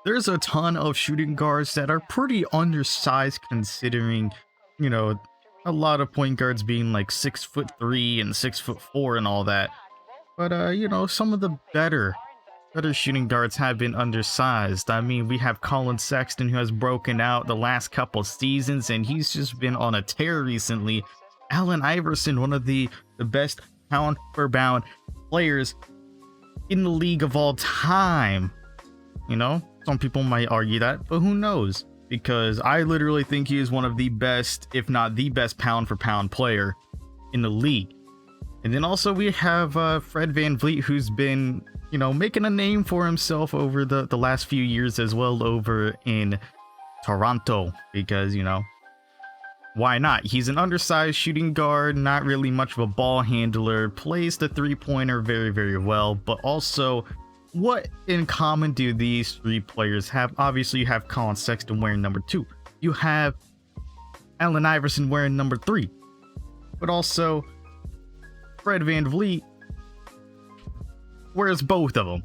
there's a ton of shooting guards that are pretty undersized considering, you know, a lot of point guards being like 6'3" and 6'4" and all that. But some of the better shooting guards have been undersized. I mean, we have Colin Sexton, who has broken out the last couple seasons, and he's just been on a tear recently. Allen Iverson, one of the best pound per pound players in the league of all time. Some people might argue that, but who knows? Because I literally think he is one of the best, if not the best pound for pound player in the league. And then also we have Fred VanVleet, who's been, making a name for himself over the last few years as well over in Toronto. Because, why not? He's an undersized shooting guard, not really much of a ball handler, plays the three-pointer very, very well. But also, what in common do these three players have? Obviously, you have Colin Sexton wearing number 2. You have Allen Iverson wearing number 3. But also, Fred VanVleet wears both of them.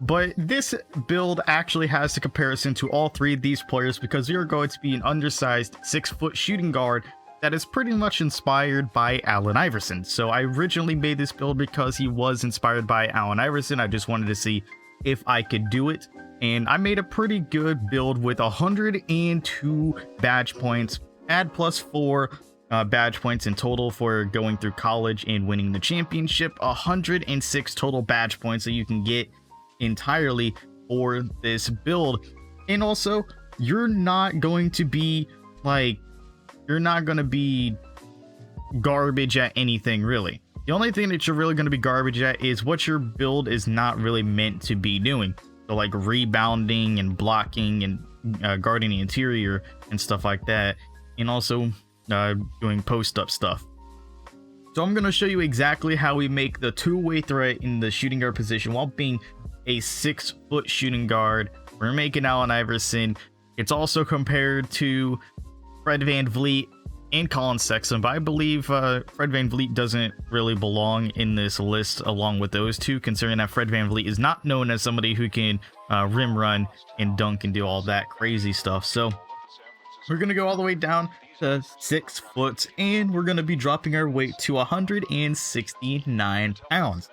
But this build actually has the comparison to all three of these players because you're going to be an undersized 6-foot shooting guard that is pretty much inspired by Allen Iverson. So I originally made this build because he was inspired by Allen Iverson. I just wanted to see if I could do it. And I made a pretty good build with 102 badge points, add plus 4 badge points in total for going through college and winning the championship, 106 total badge points that you can get entirely for this build. And also, you're not going to be garbage at anything, really. The only thing that you're really going to be garbage at is what your build is not really meant to be doing. So like rebounding and blocking and guarding the interior and stuff like that, and also doing post-up stuff. So I'm going to show you exactly how we make the two-way threat in the shooting guard position while being a 6-foot shooting guard. We're making Allen Iverson. It's also compared to Fred VanVleet and Colin Sexton, but I believe Fred VanVleet doesn't really belong in this list along with those two, considering that Fred VanVleet is not known as somebody who can rim run and dunk and do all that crazy stuff. So we're going to go all the way down to 6 foot, and we're going to be dropping our weight to 169 pounds.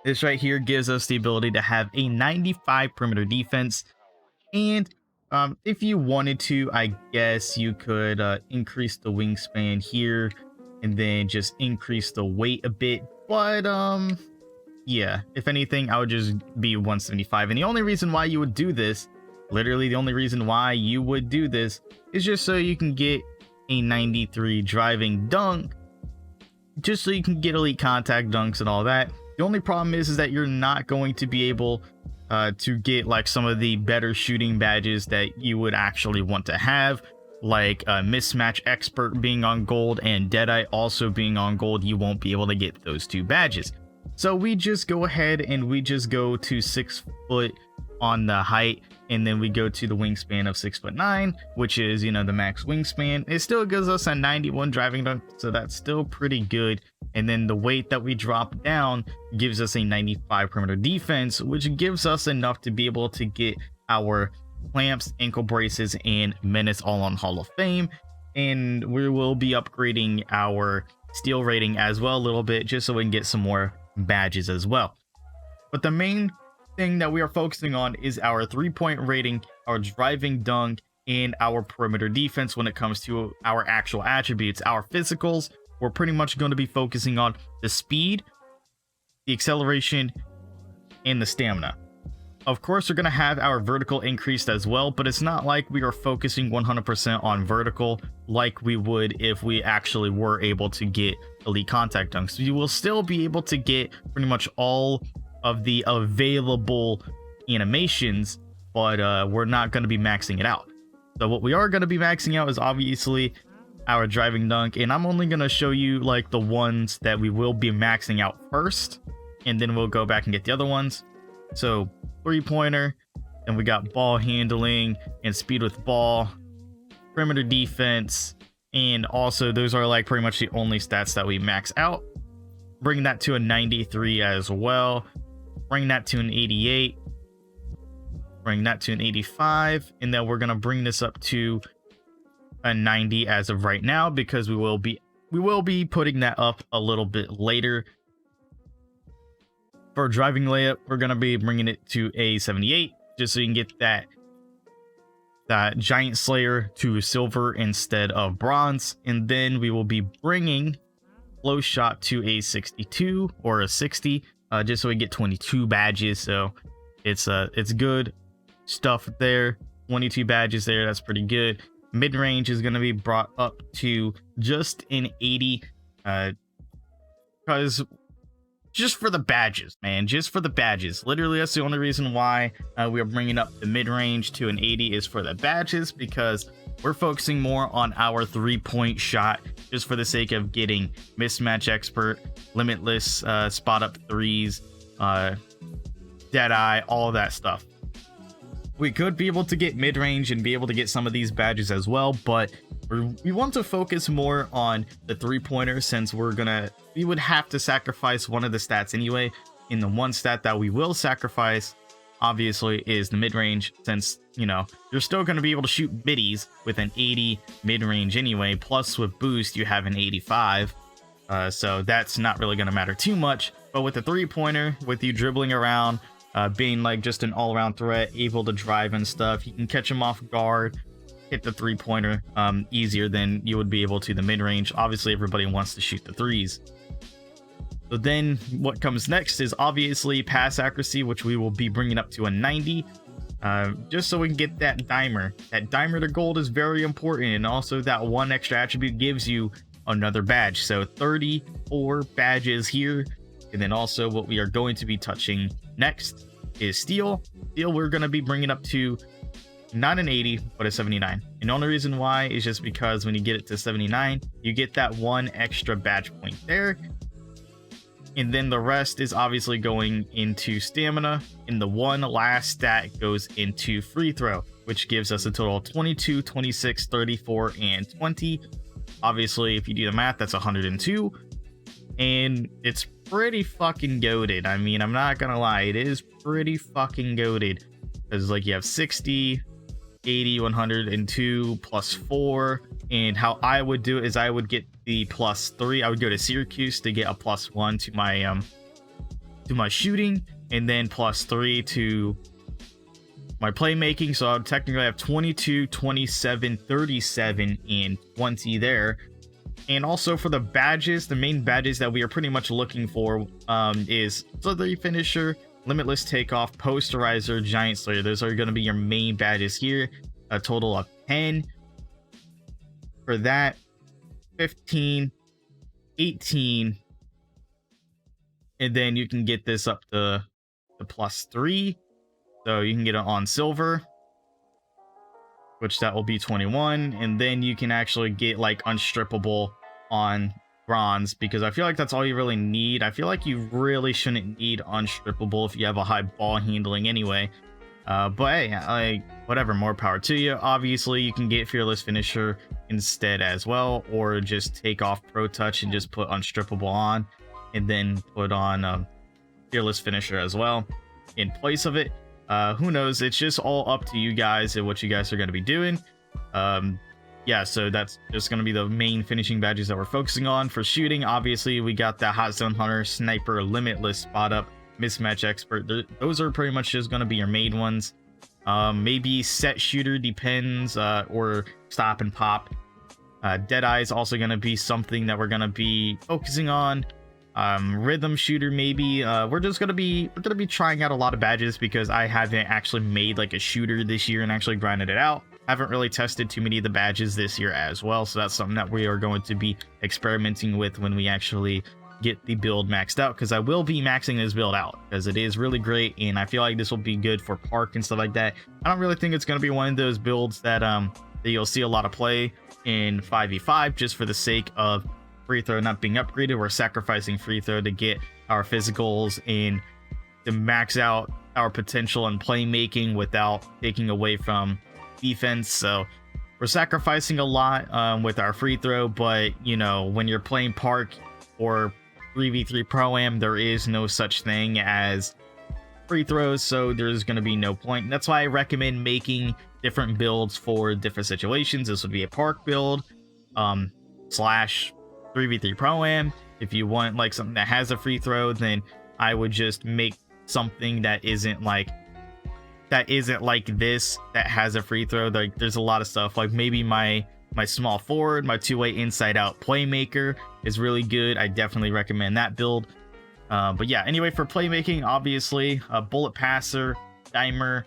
This right here gives us the ability to have a 95 perimeter defense, and if you wanted to, I guess you could increase the wingspan here and then just increase the weight a bit. But yeah, if anything, I would just be 175. And the only reason why you would do this, literally the only reason why you would do this, is just so you can get a 93 driving dunk, just so you can get elite contact dunks and all that. The only problem is that you're not going to be able to get like some of the better shooting badges that you would actually want to have, like mismatch expert being on gold and Deadeye also being on gold. You won't be able to get those two badges. So we just go ahead and we just go to 6 foot on the height, and then we go to the wingspan of 6'9", which is, the max wingspan. It still gives us a 91 driving dunk, so that's still pretty good. And then the weight that we drop down gives us a 95 perimeter defense, which gives us enough to be able to get our clamps, ankle braces, and menace all on Hall of Fame. And we will be upgrading our steal rating as well a little bit, just so we can get some more badges as well. But the main thing that we are focusing on is our 3-point rating, our driving dunk, and our perimeter defense when it comes to our actual attributes. Our physicals, we're pretty much going to be focusing on the speed, the acceleration, and the stamina. Of course, we're going to have our vertical increased as well, but it's not like we are focusing 100% on vertical like we would if we actually were able to get elite contact dunks. You will still be able to get pretty much all of the available animations, but we're not going to be maxing it out. So what we are going to be maxing out is obviously our driving dunk, and I'm only going to show you like the ones that we will be maxing out first, and then we'll go back and get the other ones. So 3-pointer, and we got ball handling and speed with ball, perimeter defense, and also those are like pretty much the only stats that we max out. Bring that to a 93 as well, bring that to an 88, bring that to an 85, and then we're gonna bring this up to a 90 as of right now, because we will be putting that up a little bit later. For driving layup, we're gonna be bringing it to a 78, just so you can get that giant slayer to silver instead of bronze. And then we will be bringing flow shot to a 62 or a 60, just so we get 22 badges. So it's good stuff there. 22 badges there, that's pretty good. Mid-range is going to be brought up to just an 80, because just for the badges, man, just for the badges. Literally, that's the only reason why we are bringing up the mid-range to an 80 is for the badges, because we're focusing more on our 3-point shot, just for the sake of getting mismatch expert, limitless spot up threes, dead eye, all of that stuff. We could be able to get mid-range and be able to get some of these badges as well, but we want to focus more on the 3-pointer, since we would have to sacrifice one of the stats anyway. And the one stat that we will sacrifice, obviously, is the mid-range, since, you know, you're still going to be able to shoot middies with an 80 mid-range anyway, plus with boost you have an 85, so that's not really going to matter too much. But with the 3-pointer, with you dribbling around, being like just an all-around threat, able to drive and stuff, you can catch them off guard, hit the 3-pointer easier than you would be able to the mid-range. Obviously, everybody wants to shoot the threes. So then what comes next is obviously pass accuracy, which we will be bringing up to a 90, just so we can get that dimer. That dimer to gold is very important, and also that one extra attribute gives you another badge. So 34 badges here. And then also what we are going to be touching next is steal. Steal we're going to be bringing up to not an 80, but a 79. And the only reason why is just because when you get it to 79, you get that one extra badge point there. And then the rest is obviously going into stamina. And the one last stat goes into free throw, which gives us a total of 22, 26, 34, and 20. Obviously, if you do the math, that's 102. And it's pretty fucking goated. I mean, I'm not gonna lie, it is pretty fucking goated, because like you have 60, 80, 102 plus 4. And how I would do it is I would get the plus 3. I would go to Syracuse to get a plus 1 to my shooting, and then plus 3 to my playmaking. So I would technically have 22, 27, 37, and 20 there. And also for the badges, the main badges that we are pretty much looking for is Slippery Finisher, Limitless Takeoff, Posterizer, Giant Slayer. Those are going to be your main badges here. A total of 10. For that, 15, 18. And then you can get this up to the plus 3. So you can get it on silver, which that will be 21. And then you can actually get like unstrippable on bronze, because I feel like that's all you really need. I feel like you really shouldn't need unstrippable if you have a high ball handling anyway. But hey, like, whatever, more power to you. Obviously, you can get Fearless Finisher instead as well, or just take off Pro Touch and just put unstrippable on, and then put on Fearless Finisher as well in place of it. Who knows? It's just all up to you guys and what you guys are going to be doing. Yeah, so that's just going to be the main finishing badges that we're focusing on. For shooting, obviously, we got the Hot Zone Hunter, Sniper, Limitless, Spot Up, Mismatch Expert. Those are pretty much just going to be your main ones. Maybe Set Shooter, depends, or Stop and Pop. Deadeye is also going to be something that we're going to be focusing on. Rhythm Shooter, maybe. We're gonna be trying out a lot of badges, because I haven't actually made like a shooter this year and actually grinded it out. Haven't really tested too many of the badges this year as well, so that's something that we are going to be experimenting with when we actually get the build maxed out, because I will be maxing this build out, because it is really great, and I feel like this will be good for park and stuff like that. I don't really think it's going to be one of those builds that that you'll see a lot of play in 5v5 just for the sake of free throw not being upgraded. We're sacrificing free throw to get our physicals and to max out our potential in playmaking without taking away from defense. So we're sacrificing a lot with our free throw, but you know, when you're playing park or 3v3 pro-am, there is no such thing as free throws, so there's going to be no point. And that's why I recommend making different builds for different situations. This would be a park build, slash 3v3 pro-am. If you want like something that has a free throw, then I would just make something that isn't like this, that has a free throw. Like there's a lot of stuff, like maybe my small forward, my two-way inside out playmaker is really good. I definitely recommend that build. But yeah, anyway, for playmaking, obviously a bullet passer, dimer,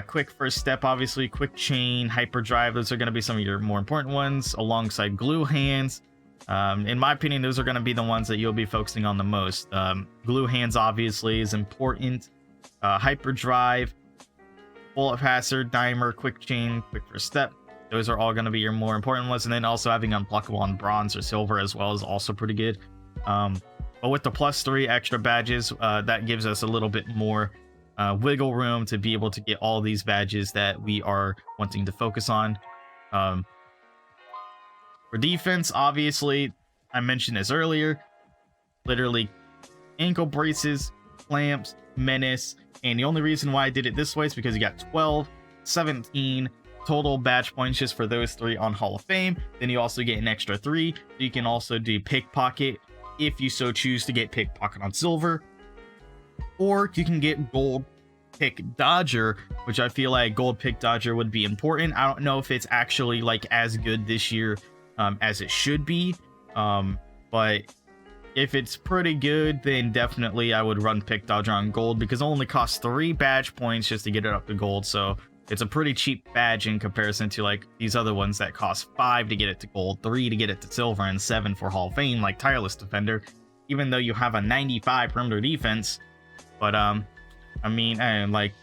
quick first step, obviously quick chain, hyperdrive. Those are going to be some of your more important ones, alongside glue hands. In my opinion, those are going to be the ones that you'll be focusing on the most. Glue hands obviously is important. Hyperdrive, bullet passer, dimer, quick chain, quick first step. Those are all going to be your more important ones. And then also having unblockable on bronze or silver as well is also pretty good. But with the +3 extra badges, that gives us a little bit more wiggle room to be able to get all these badges that we are wanting to focus on. For defense, obviously, I mentioned this earlier, literally ankle braces, clamps, menace, and the only reason why I did it this way is because you got 12, 17 total badge points just for those 3 on Hall of Fame. Then you also get an extra 3. You can also do pickpocket if you so choose to get pickpocket on silver, or you can get gold pick dodger, which I feel like gold pick dodger would be important. I don't know if it's actually like as good this year as it should be, but if it's pretty good, then definitely I would run pick dodger on gold, because it only costs 3 badge points just to get it up to gold. So it's a pretty cheap badge in comparison to like these other ones that cost 5 to get it to gold, 3 to get it to silver, and 7 for Hall of Fame, like tireless defender, even though you have a 95 perimeter defense. But I mean, like,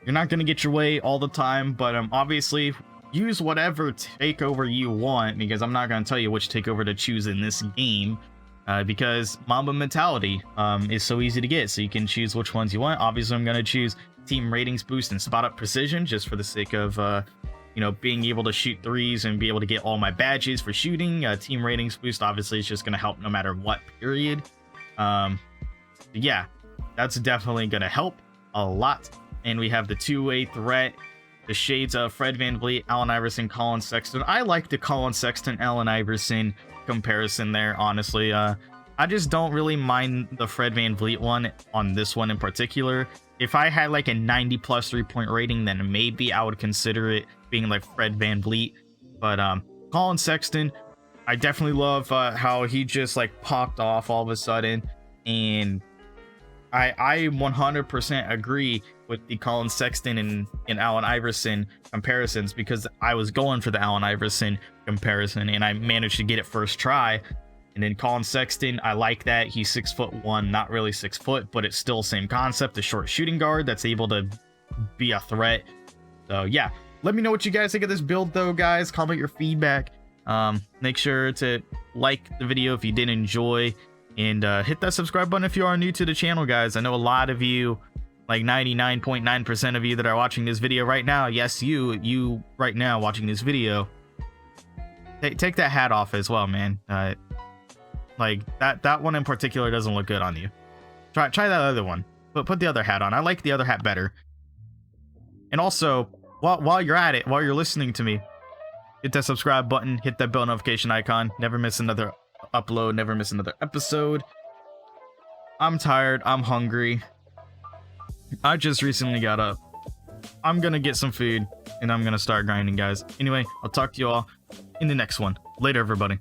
you're not gonna get your way all the time, but obviously use whatever takeover you want, because I'm not gonna tell you which takeover to choose in this game, because Mamba mentality is so easy to get, so you can choose which ones you want. Obviously I'm gonna choose team ratings boost and spot up precision, just for the sake of you know, being able to shoot threes and be able to get all my badges for shooting. Team ratings boost obviously is just going to help no matter what period. Yeah, that's definitely going to help a lot. And we have the two-way threat, the shades of Fred VanVleet, Allen Iverson, Colin Sexton. I like the Colin Sexton, Allen Iverson comparison there, honestly. I just don't really mind the Fred VanVleet one on this one in particular. If I had like a 90+ 3-point rating, then maybe I would consider it being like Fred VanVleet. But Colin Sexton, I definitely love how he just like popped off all of a sudden. And I 100% agree with the Colin Sexton and Allen Iverson comparisons, because I was going for the Allen Iverson comparison and I managed to get it first try. And then Colin Sexton, I like that. He's 6'1", not really 6 foot, but it's still same concept, a short shooting guard that's able to be a threat. So yeah, let me know what you guys think of this build though, guys. Comment your feedback. Make sure to like the video if you did enjoy, and hit that subscribe button if you are new to the channel, guys. I know a lot of you, like 99.9% of you that are watching this video right now, yes, you right now watching this video, take that hat off as well, man. Like that one in particular doesn't look good on you. Try that other one, but put the other hat on. I like the other hat better. And also, while you're at it, while you're listening to me, hit that subscribe button, hit that bell notification icon. Never miss another upload, never miss another episode. I'm tired, I'm hungry. I just recently got up. I'm gonna get some food and I'm gonna start grinding, guys. Anyway, I'll talk to you all in the next one. Later, everybody.